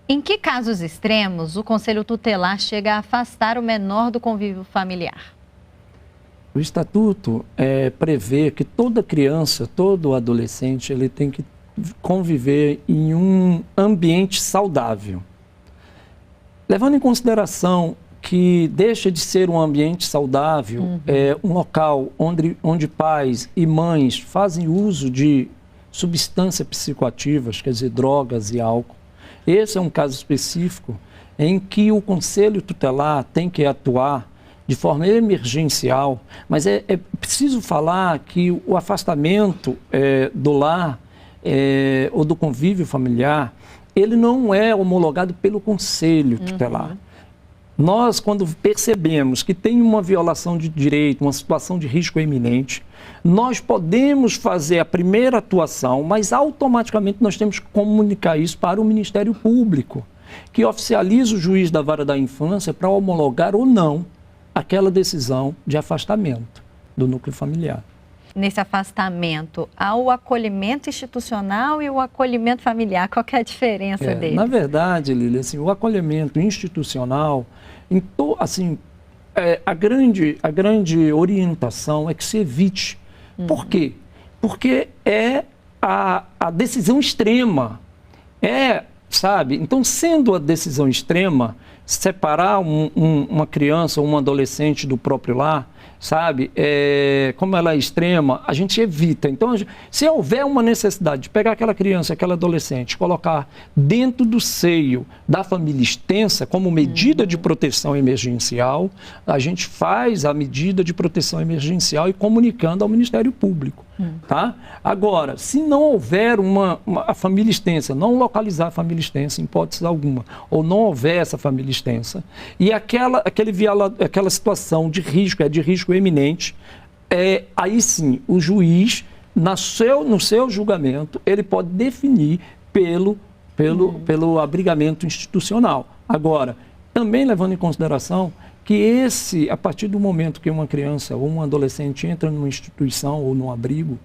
Em que casos extremos o Conselho Tutelar chega a afastar o menor do convívio familiar? O Estatuto prevê que toda criança, todo adolescente, ele tem que conviver em um ambiente saudável. Levando em consideração que deixa de ser um ambiente saudável, um local onde pais e mães fazem uso de substâncias psicoativas, quer dizer, drogas e álcool. Esse é um caso específico em que o Conselho Tutelar tem que atuar de forma emergencial, mas é preciso falar que o afastamento do lar ou do convívio familiar, ele não é homologado pelo Conselho Tutelar. Nós, quando percebemos que tem uma violação de direito, uma situação de risco iminente, nós podemos fazer a primeira atuação, mas automaticamente nós temos que comunicar isso para o Ministério Público, que oficializa o juiz da vara da infância para homologar ou não aquela decisão de afastamento do núcleo familiar. Nesse afastamento, há o acolhimento institucional e o acolhimento familiar. Qual que é a diferença deles? Na verdade, Lília, assim, o acolhimento institucional, a grande orientação é que se evite. Por quê? Porque é a decisão extrema. Então, sendo a decisão extrema, separar uma criança ou um adolescente do próprio lar, como ela é extrema, a gente evita. Então, se houver uma necessidade de pegar aquela criança, aquela adolescente, colocar dentro do seio da família extensa, como medida de proteção emergencial, a gente faz a medida de proteção emergencial e comunicando ao Ministério Público. Tá? Agora, se não houver a família extensa, não localizar a família extensa em hipótese alguma, ou não houver essa família extensa, e aquela situação de risco, de risco eminente, aí sim, o juiz, no seu julgamento, ele pode definir pelo abrigamento institucional. Agora, também levando em consideração que a partir do momento que uma criança ou um adolescente entra numa instituição ou num abrigo,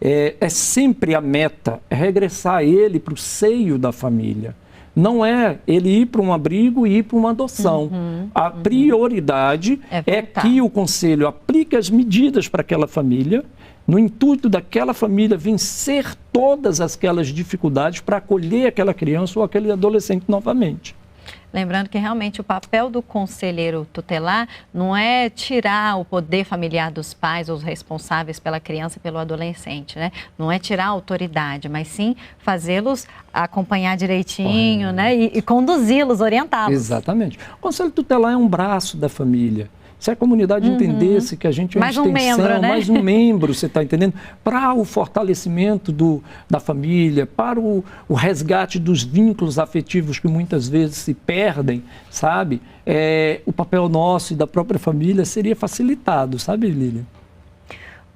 é sempre a meta, regressar ele para o seio da família. Não é ele ir para um abrigo e ir para uma adoção. A prioridade é que o Conselho aplique as medidas para aquela família, no intuito daquela família vencer todas aquelas dificuldades para acolher aquela criança ou aquele adolescente novamente. Lembrando que realmente o papel do conselheiro tutelar não é tirar o poder familiar dos pais ou os responsáveis pela criança e pelo adolescente, né? Não é tirar a autoridade, mas sim fazê-los acompanhar direitinho, né? E conduzi-los, orientá-los. Exatamente. O conselho tutelar é um braço da família. Se a comunidade entendesse que a gente é uma extensão, mais um membro, você está entendendo? Para o fortalecimento da família, para o resgate dos vínculos afetivos que muitas vezes se perdem, o papel nosso e da própria família seria facilitado, sabe, Lília?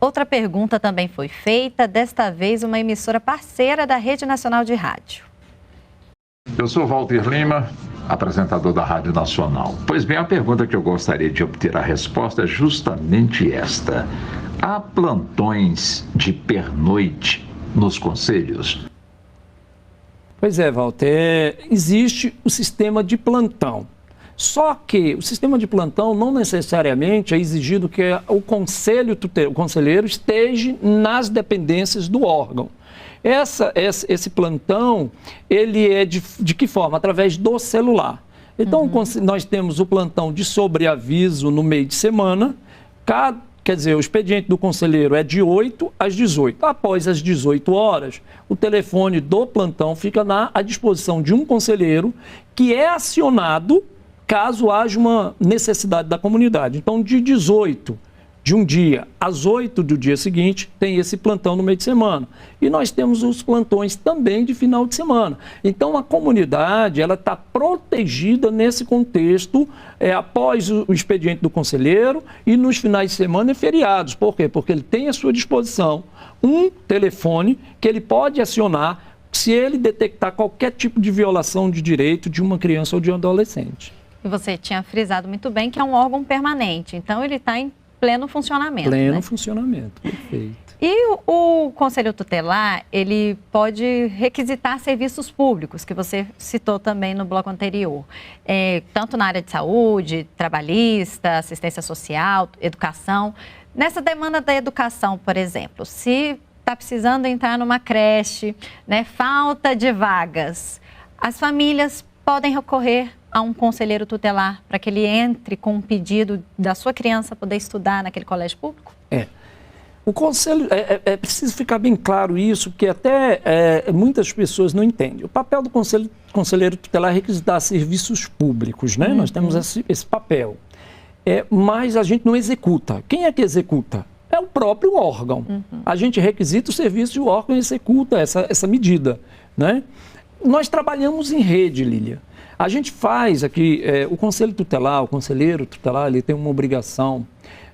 Outra pergunta também foi feita, desta vez uma emissora parceira da Rede Nacional de Rádio. Eu sou Walter Lima, apresentador da Rádio Nacional. Pois bem, a pergunta que eu gostaria de obter a resposta é justamente esta. Há plantões de pernoite nos conselhos? Pois é, Walter, existe o sistema de plantão. Só que o sistema de plantão não necessariamente é exigido que o conselheiro esteja nas dependências do órgão. Esse plantão, ele é de que forma? Através do celular. Então, nós temos o plantão de sobreaviso no meio de semana. Quer dizer, o expediente do conselheiro é de 8 às 18. Após as 18 horas, o telefone do plantão fica à disposição de um conselheiro que é acionado caso haja uma necessidade da comunidade. Então, de 18 de um dia às 8 do dia seguinte, tem esse plantão no meio de semana. E nós temos os plantões também de final de semana. Então, a comunidade ela está protegida nesse contexto após o expediente do conselheiro e nos finais de semana e feriados. Por quê? Porque ele tem à sua disposição um telefone que ele pode acionar se ele detectar qualquer tipo de violação de direito de uma criança ou de um adolescente. E você tinha frisado muito bem que é um órgão permanente, então ele está em pleno funcionamento. Pleno né? funcionamento, perfeito. E o Conselho Tutelar, ele pode requisitar serviços públicos, que você citou também no bloco anterior, tanto na área de saúde, trabalhista, assistência social, educação. Nessa demanda da educação, por exemplo, se está precisando entrar numa creche, né, falta de vagas, as famílias podem recorrer a um conselheiro tutelar para que ele entre com um pedido da sua criança poder estudar naquele colégio público? O conselho, é preciso ficar bem claro isso, porque até muitas pessoas não entendem. O papel do conselheiro tutelar é requisitar serviços públicos, né? Nós temos esse papel. Mas a gente não executa. Quem é que executa? É o próprio órgão. A gente requisita o serviço e o órgão executa essa medida, né? Nós trabalhamos em rede, Lília. A gente faz aqui, o conselho tutelar, o conselheiro tutelar, ele tem uma obrigação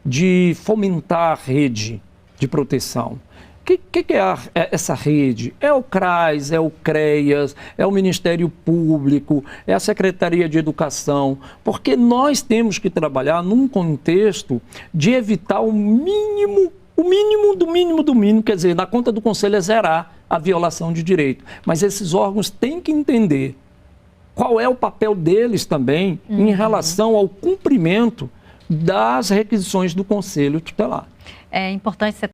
de fomentar a rede de proteção. O que é essa rede? É o CRAS, é o CREAS, é o Ministério Público, é a Secretaria de Educação, porque nós temos que trabalhar num contexto de evitar o mínimo do mínimo, quer dizer, na conta do Conselho é zerar a violação de direito. Mas esses órgãos têm que entender qual é o papel deles também em relação ao cumprimento das requisições do Conselho Tutelar. É importante você